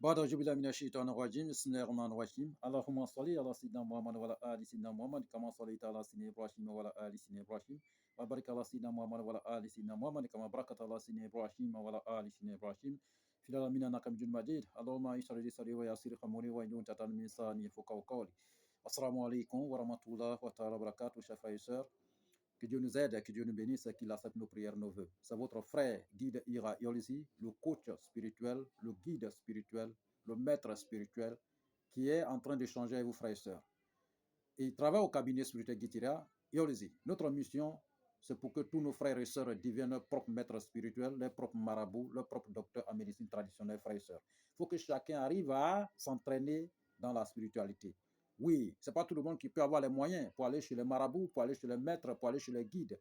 بعد أعوذ بالله من الشيطان الرجيم بسم الله الرحمن الرحيم اللهم صل على سيدنا محمد وعلى آل سيدنا محمد كما صليت على سيدنا إبراهيم وعلى آل سيدنا إبراهيم وبارك على سيدنا محمد وعلى آل سيدنا محمد كما باركت على سيدنا إبراهيم وعلى آل سيدنا إبراهيم في العالمين إنك حميد مجيد اللهم اشرح لي صدري ويسر أمري واحلل عقدة من لساني يفقهوا قولي. Assalamu alaikum wa rahmatullah wa ta'ala wa barakatuh, chers frères et sœurs. Que Dieu nous aide, que Dieu nous bénisse, qu'il accepte nos prières, nos vœux. C'est votre frère, guide Ira Yolisi, le coach spirituel, le guide spirituel, le maître spirituel, qui est en train d'échanger avec vous, frères et sœurs. Et il travaille au cabinet spirituel Guitira Yolisi. Notre mission, c'est pour que tous nos frères et sœurs deviennent leurs propres maîtres spirituels, leurs propres marabouts, leurs propres docteurs en médecine traditionnelle, frères et sœurs. Il faut que chacun arrive à s'entraîner dans la spiritualité. Oui, ce n'est pas tout le monde qui peut avoir les moyens pour aller chez les marabouts, pour aller chez les maîtres, pour aller chez les guides,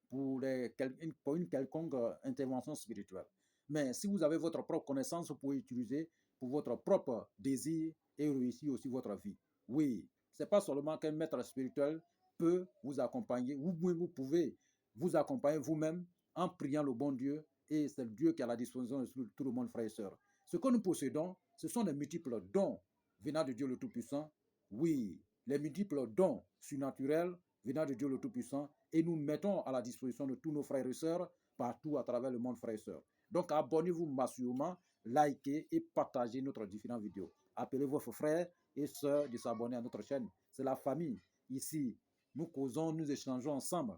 pour une quelconque intervention spirituelle. Mais si vous avez votre propre connaissance, vous pouvez utiliser pour votre propre désir et réussir aussi votre vie. Oui, ce n'est pas seulement qu'un maître spirituel peut vous accompagner, vous pouvez vous accompagner vous-même en priant le bon Dieu, et c'est le Dieu qui est à la disposition de tout le monde, frères et sœurs. Ce que nous possédons, ce sont des multiples dons venant de Dieu le Tout-Puissant. Oui, les multiples dons surnaturels venant de Dieu le Tout-Puissant, et nous mettons à la disposition de tous nos frères et sœurs partout à travers le monde, frères et sœurs. Donc abonnez-vous massivement, likez et partagez notre différentes vidéos. Appelez votre frère et sœurs de s'abonner à notre chaîne. C'est la famille. Ici, nous causons, nous échangeons ensemble.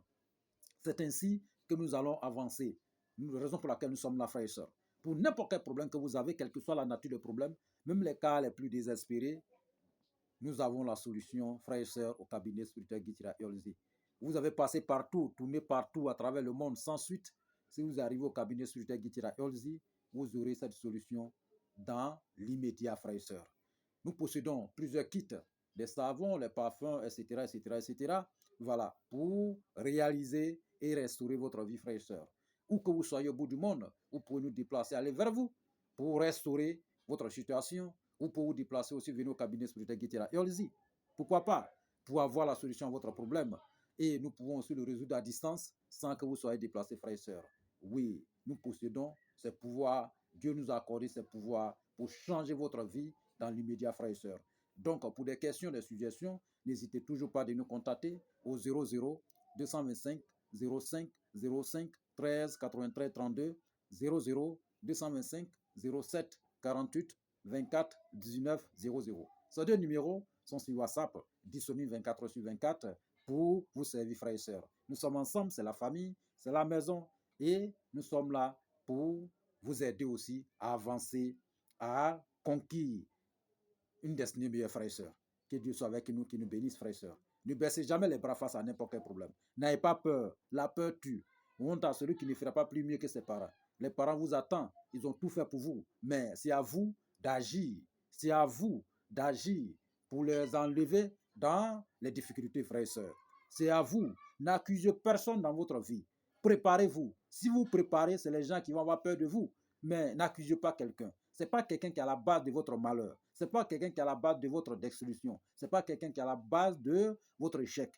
C'est ainsi que nous allons avancer. Raison pour laquelle nous sommes là, frères et sœurs. Pour n'importe quel problème que vous avez, quelle que soit la nature du problème, même les cas les plus désespérés, nous avons la solution, frères et sœurs, au cabinet spirituel Guitira Yolzi. Vous avez passé partout, tourné partout à travers le monde sans suite. Si vous arrivez au cabinet spirituel Guitira Yolzi, vous aurez cette solution dans l'immédiat, frères et sœurs. Nous possédons plusieurs kits, des savons, les parfums, etc., etc., etc. Voilà, pour réaliser et restaurer votre vie, frères et sœurs. Où que vous soyez au bout du monde, vous pouvez nous déplacer, aller vers vous pour restaurer votre situation. Ou pour vous déplacer aussi, venir au cabinet spirituel Guitira Yolzi. Pourquoi pas? Pour avoir la solution à votre problème. Et nous pouvons aussi le résoudre à distance sans que vous soyez déplacés, frères et sœurs. Oui, nous possédons ces pouvoirs. Dieu nous a accordé ces pouvoirs pour changer votre vie dans l'immédiat, frères et sœurs. Donc, pour des questions, des suggestions, n'hésitez toujours pas de nous contacter au 00 225 05 05 13 93 32 00 225 07 48 24 19 00. Ces deux numéros sont sur WhatsApp, disponibles 24 sur 24 pour vous servir, frères et sœurs. Nous sommes ensemble, c'est la famille, c'est la maison, et nous sommes là pour vous aider aussi à avancer, à conquérir une destinée meilleure, frères et sœurs. Que Dieu soit avec nous, qu'il nous bénisse, frères et sœurs. Ne baissez jamais les bras face à n'importe quel problème. N'ayez pas peur. La peur tue. Honte à celui qui ne fera pas plus mieux que ses parents. Les parents vous attendent. Ils ont tout fait pour vous. Mais c'est à vous d'agir. C'est à vous d'agir pour les enlever dans les difficultés, frères et sœurs. C'est à vous. N'accusez personne dans votre vie. Préparez-vous. Si vous préparez, c'est les gens qui vont avoir peur de vous. Mais n'accusez pas quelqu'un. Ce n'est pas quelqu'un qui est à la base de votre malheur. Ce n'est pas quelqu'un qui est à la base de votre destruction. Ce n'est pas quelqu'un qui est à la base de votre échec.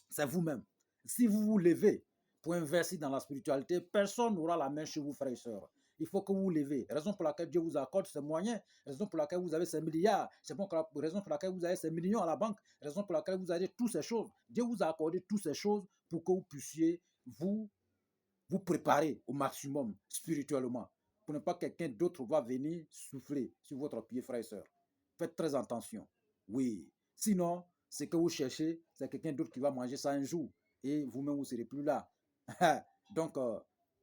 C'est vous-même. Si vous vous levez pour investir dans la spiritualité, personne n'aura la main chez vous, frères et sœurs. Il faut que vous vous levez. Raison pour laquelle Dieu vous accorde ces moyens, raison pour laquelle vous avez ces milliards, raison pour laquelle vous avez ces millions à la banque, raison pour laquelle vous avez toutes ces choses. Dieu vous a accordé toutes ces choses pour que vous puissiez vous préparer au maximum spirituellement. Pour ne pas que quelqu'un d'autre va venir souffler sur votre pied, frères et sœurs. Faites très attention. Oui. Sinon, ce que vous cherchez, c'est quelqu'un d'autre qui va manger ça un jour. Et vous-même, vous ne serez plus là. Donc,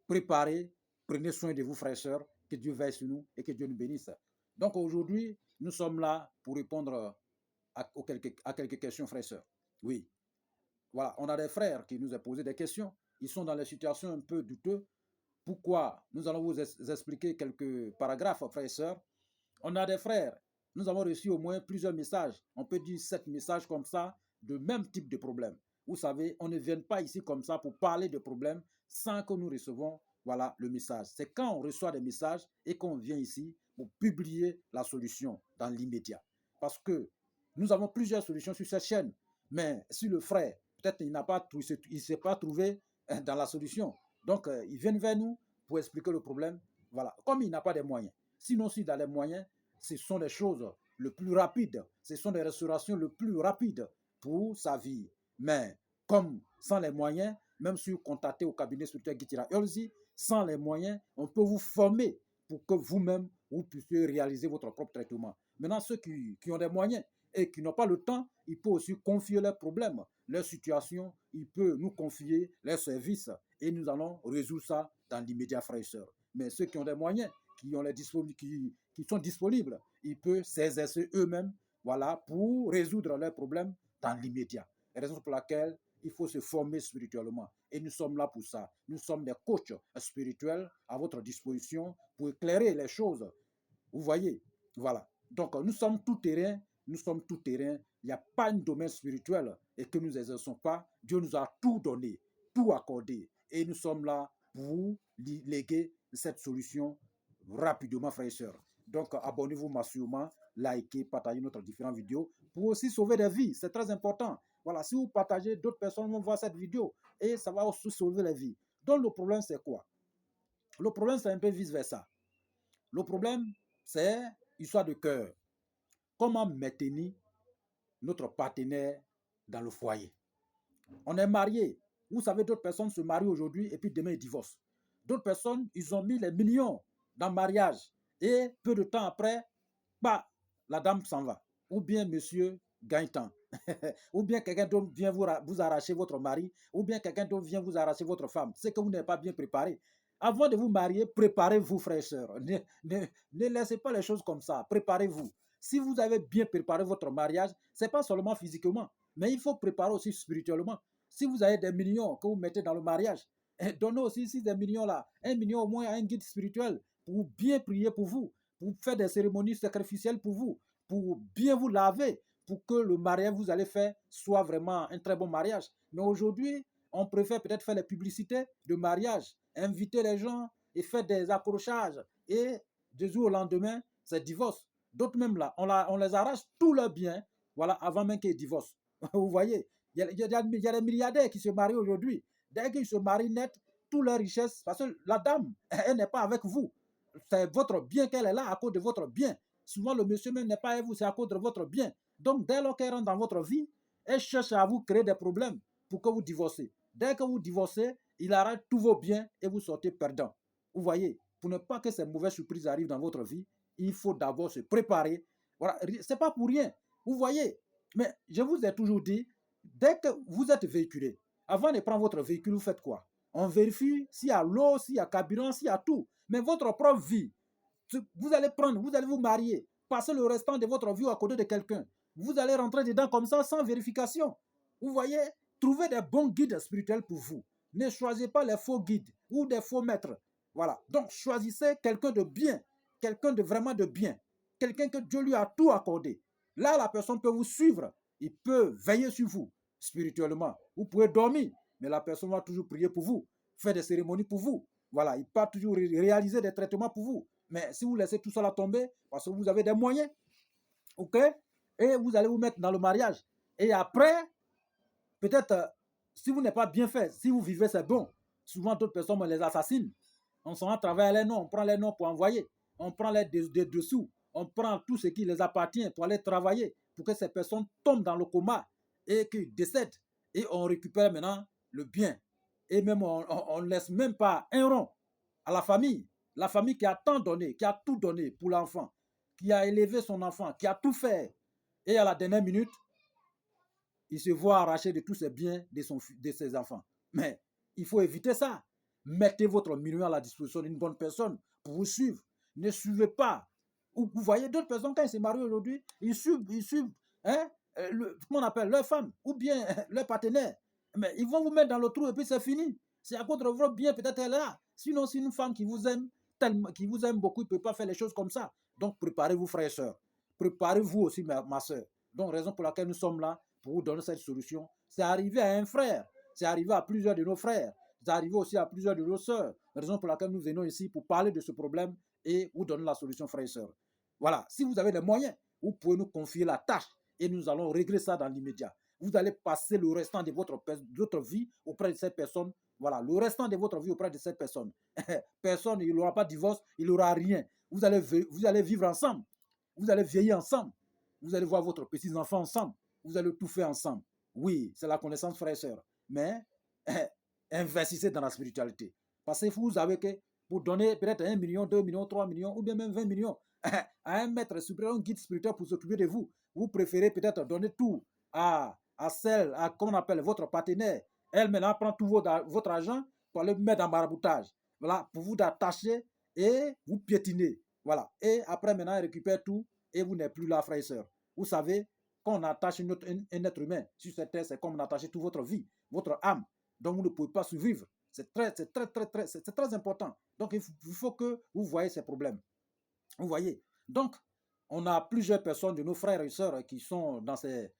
préparez, prenez soin de vous, frères et sœurs. Que Dieu veille sur nous et que Dieu nous bénisse. Donc, aujourd'hui, nous sommes là pour répondre à quelques questions, frères et sœurs. Oui. Voilà, on a des frères qui nous ont posé des questions. Ils sont dans des situations un peu douteuses. Pourquoi? Nous allons vous expliquer quelques paragraphes, frères et sœurs. On a des frères. Nous avons reçu au moins plusieurs messages. On peut dire 7 messages comme ça, de même type de problème. Vous savez, on ne vient pas ici comme ça pour parler de problèmes sans que nous recevons, voilà, le message. C'est quand on reçoit des messages et qu'on vient ici pour publier la solution dans l'immédiat. Parce que nous avons plusieurs solutions sur cette chaîne. Mais si le frère, peut-être il ne s'est pas trouvé dans la solution. Donc, ils viennent vers nous pour expliquer le problème. Voilà. Comme il n'a pas de moyens. Sinon, s'il a les moyens, ce sont les choses les plus rapides, ce sont les restaurations les plus rapides pour sa vie. Mais comme sans les moyens, même si vous contactez au cabinet spirituel Gitira Elzi, sans les moyens, on peut vous former pour que vous-même, vous puissiez réaliser votre propre traitement. Maintenant, ceux qui ont des moyens et qui n'ont pas le temps, ils peuvent aussi confier leurs problèmes, leurs situations, ils peuvent nous confier leurs services et nous allons résoudre ça dans l'immédiat, frères et sœurs. Mais ceux qui ont des moyens, qui sont disponibles, ils peuvent s'exercer eux-mêmes, voilà, pour résoudre leurs problèmes dans l'immédiat. La raison pour laquelle il faut se former spirituellement. Et nous sommes là pour ça. Nous sommes des coachs spirituels à votre disposition pour éclairer les choses. Vous voyez, voilà. Donc, nous sommes tout terrain. Nous sommes tout terrain. Il n'y a pas un domaine spirituel et que nous n'exerçons pas. Dieu nous a tout donné, tout accordé. Et nous sommes là pour vous léguer cette solution rapidement, frères et sœurs. Donc, abonnez-vous massivement, likez, partagez notre différentes vidéos pour aussi sauver des vies. C'est très important. Voilà, si vous partagez, d'autres personnes vont voir cette vidéo et ça va aussi sauver les vies. Donc, le problème, c'est quoi? Le problème, c'est un peu vice-versa. Le problème, c'est histoire de cœur. Comment maintenir notre partenaire dans le foyer? On est marié. Vous savez, d'autres personnes se marient aujourd'hui et puis demain ils divorcent. D'autres personnes, ils ont mis les millions dans le mariage et peu de temps après, bah, la dame s'en va. Ou bien monsieur gagne temps. Ou bien quelqu'un d'autre vient vous arracher votre mari, ou bien quelqu'un d'autre vient vous arracher votre femme. C'est que vous n'êtes pas bien préparé. Avant de vous marier, préparez-vous, frères et sœurs. Ne laissez pas les choses comme ça. Préparez-vous. Si vous avez bien préparé votre mariage, ce n'est pas seulement physiquement, mais il faut préparer aussi spirituellement. Si vous avez des millions que vous mettez dans le mariage, donnez aussi des millions là, 1 million au moins à un guide spirituel pour bien prier pour vous, pour faire des cérémonies sacrificielles pour vous, pour bien vous laver, pour que le mariage que vous allez faire soit vraiment un très bon mariage. Mais aujourd'hui, on préfère peut-être faire les publicités de mariage, inviter les gens et faire des accrochages. Et du jour au lendemain, c'est divorce. D'autres même là, on les arrache tous leurs biens, voilà, avant même qu'ils divorcent. Vous voyez, il y a des milliardaires qui se marient aujourd'hui. Dès qu'ils se marient net, toutes leurs richesses, parce que la dame, elle n'est pas avec vous. C'est votre bien qu'elle est là à cause de votre bien. Souvent, le monsieur même n'est pas avec vous, c'est à cause de votre bien. Donc, dès lors qu'elle rentre dans votre vie, elle cherche à vous créer des problèmes pour que vous divorcez. Dès que vous divorcez, il arrête tous vos biens et vous sortez perdant. Vous voyez, pour ne pas que ces mauvaises surprises arrivent dans votre vie, il faut d'abord se préparer. Voilà, c'est pas pour rien. Vous voyez, mais je vous ai toujours dit, dès que vous êtes véhiculé, avant de prendre votre véhicule, vous faites quoi? On vérifie s'il y a l'eau, s'il y a carburant, s'il y a tout. Mais votre propre vie, vous allez vous marier, passer le restant de votre vie à côté de quelqu'un. Vous allez rentrer dedans comme ça sans vérification. Vous voyez, trouvez des bons guides spirituels pour vous. Ne choisissez pas les faux guides ou des faux maîtres. Voilà. Donc, choisissez quelqu'un de bien, quelqu'un de vraiment de bien, quelqu'un que Dieu lui a tout accordé. Là, la personne peut vous suivre. Il peut veiller sur vous spirituellement. Vous pouvez dormir, mais la personne va toujours prier pour vous, faire des cérémonies pour vous. Voilà, il peut toujours réaliser des traitements pour vous. Mais si vous laissez tout cela tomber, parce que vous avez des moyens, ok, et vous allez vous mettre dans le mariage. Et après, peut-être, si vous n'êtes pas bien fait, si vous vivez, c'est bon. Souvent, d'autres personnes les assassinent. On s'en va à travers les noms, on prend les noms pour envoyer. On prend les dessous. On prend tout ce qui les appartient pour aller travailler, pour que ces personnes tombent dans le coma et qu'ils décèdent. Et on récupère maintenant le bien. Et même, on ne laisse même pas un rond à la famille. La famille qui a tant donné, qui a tout donné pour l'enfant, qui a élevé son enfant, qui a tout fait. Et à la dernière minute, il se voit arracher de tous ses biens de ses enfants. Mais il faut éviter ça. Mettez votre million à la disposition d'une bonne personne pour vous suivre. Ne suivez pas. Vous voyez d'autres personnes, quand ils se marient aujourd'hui, ils suivent hein, comment on appelle, leur femme ou bien leur partenaire. Mais ils vont vous mettre dans le trou et puis c'est fini. C'est à cause de votre bien, peut-être elle est là. Sinon, c'est une femme qui vous aime, tellement, qui vous aime beaucoup, il ne peut pas faire les choses comme ça. Donc, préparez-vous, frères et sœurs. Préparez-vous aussi, ma soeur. Donc, raison pour laquelle nous sommes là, pour vous donner cette solution. C'est arrivé à un frère. C'est arrivé à plusieurs de nos frères. C'est arrivé aussi à plusieurs de nos sœurs. La raison pour laquelle nous venons ici pour parler de ce problème et vous donner la solution, frères et sœurs. Voilà. Si vous avez les moyens, vous pouvez nous confier la tâche et nous allons régler ça dans l'immédiat. Vous allez passer le restant de votre vie auprès de cette personne. Voilà, le restant de votre vie auprès de cette personne. Personne, il n'aura pas de divorce, il n'aura rien. Vous allez vivre ensemble. Vous allez vieillir ensemble. Vous allez voir votre petits-enfants ensemble. Vous allez tout faire ensemble. Oui, c'est la connaissance, frères et sœurs. Mais investissez dans la spiritualité. Parce que vous avez que pour donner peut-être 1 million, 2 millions, 3 millions, ou bien même 20 millions à un maître supérieur, un guide spirituel pour s'occuper de vous. Vous préférez peut-être donner tout à celle, comment on appelle, votre partenaire. Elle maintenant prend tout votre argent pour le mettre en maraboutage. Voilà, pour vous attacher et vous piétiner. Voilà. Et après, maintenant, elle récupère tout et vous n'êtes plus là, frères et sœurs. Vous savez, quand on attache un être humain sur cette terre, c'est comme on attache toute votre vie, votre âme. Donc, vous ne pouvez pas survivre. C'est très important. Donc, il faut que vous voyez ces problèmes. Vous voyez. Donc, on a plusieurs personnes de nos frères et sœurs qui sont dans ces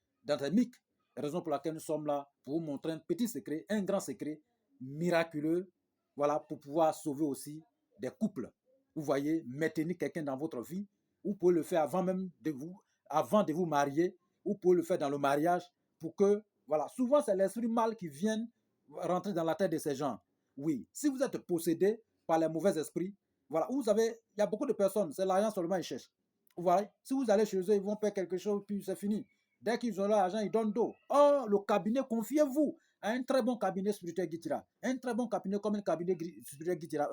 mythes. Raison pour laquelle nous sommes là pour vous montrer un petit secret, un grand secret miraculeux, voilà, pour pouvoir sauver aussi des couples. Vous voyez, maintenir quelqu'un dans votre vie. Vous pouvez le faire avant de vous marier. Vous pouvez le faire dans le mariage pour que, voilà, souvent c'est l'esprit mal qui vient rentrer dans la tête de ces gens. Oui, si vous êtes possédé par les mauvais esprits, voilà, il y a beaucoup de personnes, c'est l'argent seulement ils cherchent. Vous voyez, si vous allez chez eux, ils vont payer quelque chose, puis c'est fini. Dès qu'ils ont l'argent, ils donnent d'eau. Oh, le cabinet, confiez-vous à un très bon cabinet spirituel Guitira. Un très bon cabinet comme un cabinet spirituel Guitira.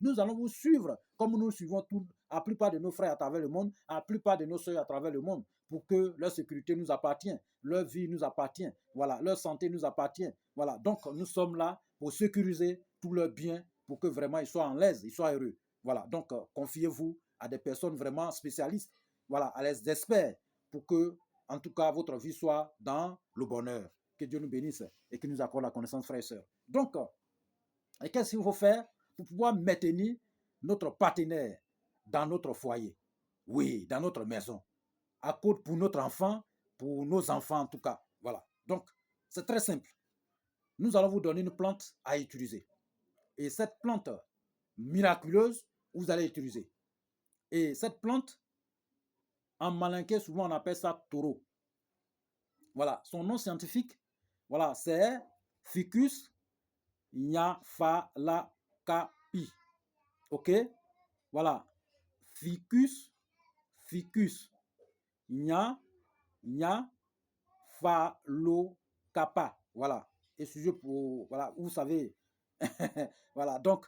Nous allons vous suivre comme nous suivons la plupart de nos frères à travers le monde, la plupart de nos soeurs à travers le monde, pour que leur sécurité nous appartient, leur vie nous appartient, voilà, leur santé nous appartient. Voilà, donc nous sommes là pour sécuriser tous leurs biens, pour que vraiment ils soient en l'aise, ils soient heureux. Voilà, donc confiez-vous à des personnes vraiment spécialistes, voilà, à les experts, pour que, en tout cas, votre vie soit dans le bonheur. Que Dieu nous bénisse et qu'il nous accorde la connaissance, frères et sœurs. Donc, qu'est-ce qu'il faut faire pour pouvoir maintenir notre partenaire dans notre foyer? Oui, dans notre maison. À cause pour notre enfant, pour nos enfants en tout cas. Voilà. Donc, c'est très simple. Nous allons vous donner une plante à utiliser. Et cette plante miraculeuse, vous allez utiliser. Et cette plante, en malinqué, souvent on appelle ça taureau. Voilà, son nom scientifique, voilà, c'est Ficus nyaphalakapi. Ok? Voilà. Ficus nyaphalokapa. Voilà. Et sujet pour, voilà, vous savez. Voilà, donc,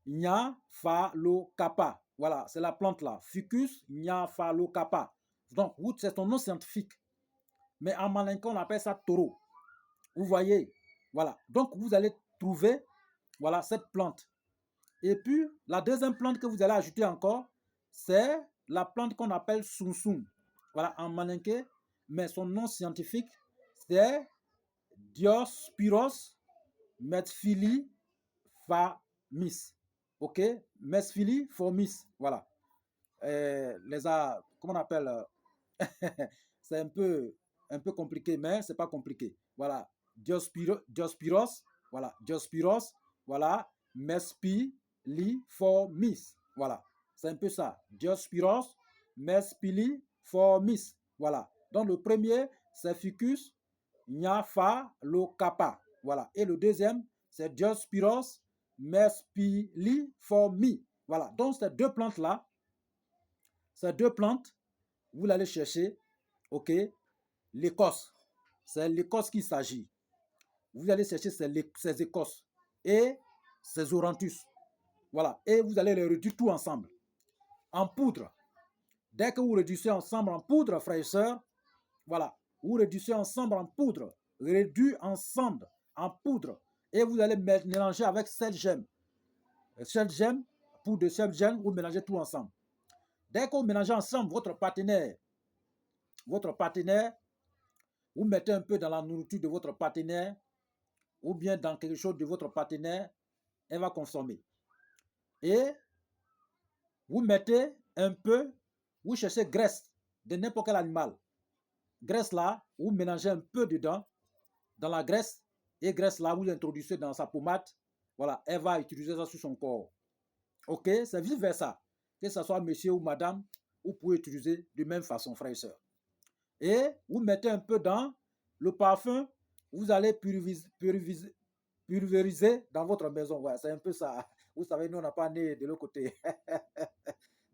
nyaphalokapa. Voilà, c'est la plante là. Ficus nyaphalokapa. Donc, c'est son nom scientifique. Mais en malinqué, on appelle ça taureau. Vous voyez, voilà. Donc, vous allez trouver, voilà, cette plante. Et puis, la deuxième plante que vous allez ajouter encore, c'est la plante qu'on appelle Sunsum. Voilà, en malinqué, mais son nom scientifique, c'est Diospyros methyliformis. Ok, methyliformis. Voilà. Comment on appelle c'est un peu compliqué, mais c'est pas compliqué. Voilà, Diospyros, voilà, Diospyros, voilà, mespiliformis, voilà, c'est un peu ça, Diospyros mespiliformis, voilà. Donc le premier, c'est Ficus nyaphalokapa, voilà, et le deuxième, c'est Diospyros mespiliformis, voilà. Donc ces deux plantes-là, vous allez chercher, ok, l'écorce. C'est l'écorce qu'il s'agit. Vous allez chercher ces écorces et ces orantus. Voilà. Et vous allez les réduire tout ensemble en poudre. Dès que vous réduisez ensemble en poudre, frères et sœurs, voilà, vous réduisez ensemble en poudre, réduit ensemble en poudre, et vous allez mélanger avec sel gemme. Sel gemme, poudre de sel gemme, vous mélangez tout ensemble. Dès que vous mélangez ensemble votre partenaire, vous mettez un peu dans la nourriture de votre partenaire ou bien dans quelque chose de votre partenaire, elle va consommer. Et vous mettez un peu, vous cherchez graisse de n'importe quel animal. Graisse là, vous mélangez un peu dedans, dans la graisse, et graisse là, vous l'introduisez dans sa pommade. Voilà, elle va utiliser ça sur son corps. Ok, c'est vice versa. Que ce soit monsieur ou madame, vous pouvez utiliser de même façon, frères et sœurs. Et vous mettez un peu dans le parfum, vous allez pulvériser dans votre maison. Ouais, c'est un peu ça. Vous savez, nous, on n'a pas né de l'autre côté.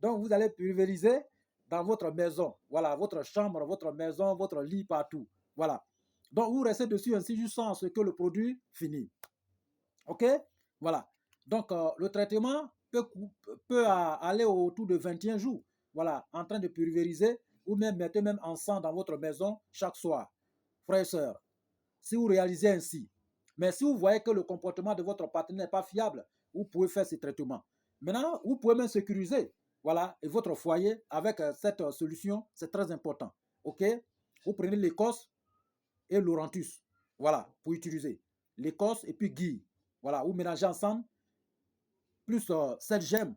Donc, vous allez pulvériser dans votre maison. Voilà, votre chambre, votre maison, votre lit, partout. Voilà. Donc, vous restez dessus ainsi jusqu'à ce que le produit finisse. OK? Voilà. Donc, le traitement peut aller autour de 21 jours. Voilà, en train de pulvériser ou même mettez même ensemble dans votre maison chaque soir. Frères et sœurs, si vous réalisez ainsi, mais si vous voyez que le comportement de votre partenaire n'est pas fiable, vous pouvez faire ce traitement. Maintenant, vous pouvez même sécuriser, voilà, et votre foyer avec cette solution, c'est très important. OK? Vous prenez l'Écosse et l'Orantus, voilà, pour utiliser. L'Écosse et puis Guy, voilà, vous mélangez ensemble, plus 7 gemmes,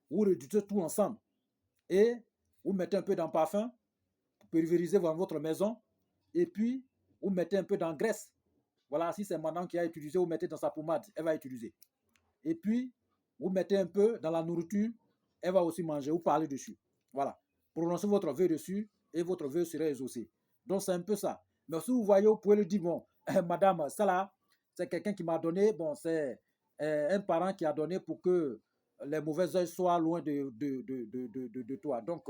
vous réduisez tout ensemble et vous mettez un peu dans parfum pour pulvériser dans votre maison et puis vous mettez un peu d'engraisse. Voilà, si c'est madame qui a utilisé, vous mettez dans sa pommade, elle va utiliser. Et puis, vous mettez un peu dans la nourriture, elle va aussi manger, vous parlez dessus. Voilà, prononcez votre vœu dessus et votre vœu sera exaucé. Donc, c'est un peu ça. Mais si vous voyez, vous pouvez le dire, bon, madame, ça là, c'est quelqu'un qui m'a donné, bon, c'est un parent qui a donné pour que les mauvais œils soient loin de toi. Donc,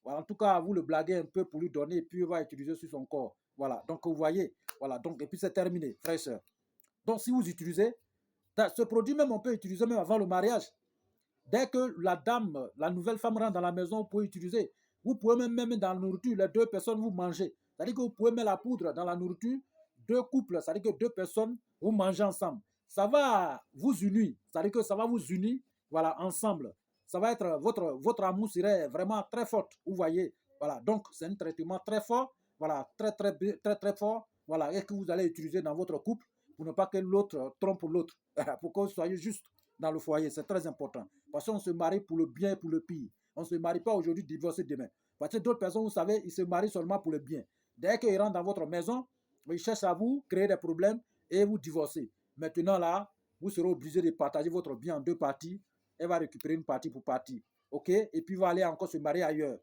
voilà, en tout cas, vous le blaguez un peu pour lui donner et puis il va utiliser sur son corps. Voilà, donc vous voyez, voilà, donc, et puis c'est terminé, frères et sœurs. Donc, si vous utilisez, ce produit même, on peut utiliser même avant le mariage. Dès que la dame, la nouvelle femme rentre dans la maison, vous pouvez utiliser. Vous pouvez même dans la nourriture, les deux personnes, vous mangez. C'est-à-dire que vous pouvez mettre la poudre dans la nourriture, deux couples, c'est-à-dire que deux personnes, vous mangez ensemble. Ça va vous unir, c'est-à-dire que ça va vous unir, voilà, ensemble. Ça va être, votre amour serait vraiment très fort, vous voyez. Voilà, donc c'est un traitement très fort, voilà, très fort, voilà, et que vous allez utiliser dans votre couple pour ne pas que l'autre trompe l'autre, pour que vous soyez juste dans le foyer, c'est très important. Parce qu'on se marie pour le bien et pour le pire. On ne se marie pas aujourd'hui, divorcer demain. Parce que d'autres personnes, vous savez, ils se marient seulement pour le bien. Dès qu'ils rentrent dans votre maison, ils cherchent à vous créer des problèmes et vous divorcer. Maintenant, là, vous serez obligé de partager votre bien en deux parties. Elle va récupérer une partie pour partie. OK? Et puis, va aller encore se marier ailleurs.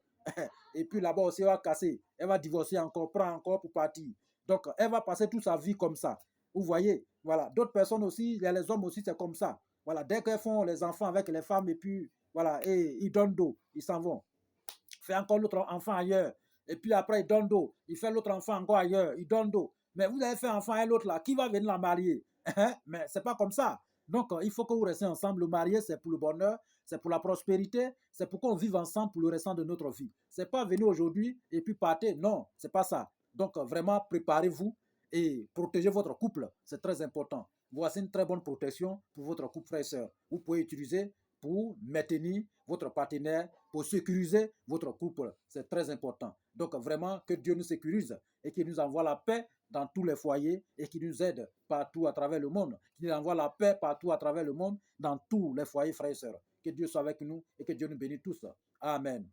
Et puis, là-bas aussi, elle va casser. Elle va divorcer encore, prendre encore pour partir. Donc, elle va passer toute sa vie comme ça. Vous voyez? Voilà. D'autres personnes aussi, il y a les hommes aussi, c'est comme ça. Voilà, dès qu'elles font les enfants avec les femmes, et puis, voilà, et ils donnent d'eau, ils s'en vont. Fait encore l'autre enfant ailleurs. Et puis après, ils donnent d'eau. Il fait l'autre enfant encore ailleurs, ils donnent d'eau. Mais vous avez fait enfant et l'autre là, qui va venir la marier? Mais c'est pas comme ça. Donc, il faut que vous restiez ensemble. Le marié, c'est pour le bonheur, c'est pour la prospérité, c'est pour qu'on vive ensemble pour le restant de notre vie. C'est pas venir aujourd'hui et puis partir. Non, c'est pas ça. Donc, vraiment, préparez-vous et protégez votre couple. C'est très important. Voici une très bonne protection pour votre couple, frère et sœur. Vous pouvez utiliser pour maintenir votre partenaire, pour sécuriser votre couple. C'est très important. Donc vraiment, que Dieu nous sécurise et qu'il nous envoie la paix dans tous les foyers et qu'il nous aide partout à travers le monde. Qu'il nous envoie la paix partout à travers le monde, dans tous les foyers, frères et sœurs. Que Dieu soit avec nous et que Dieu nous bénisse tous. Amen.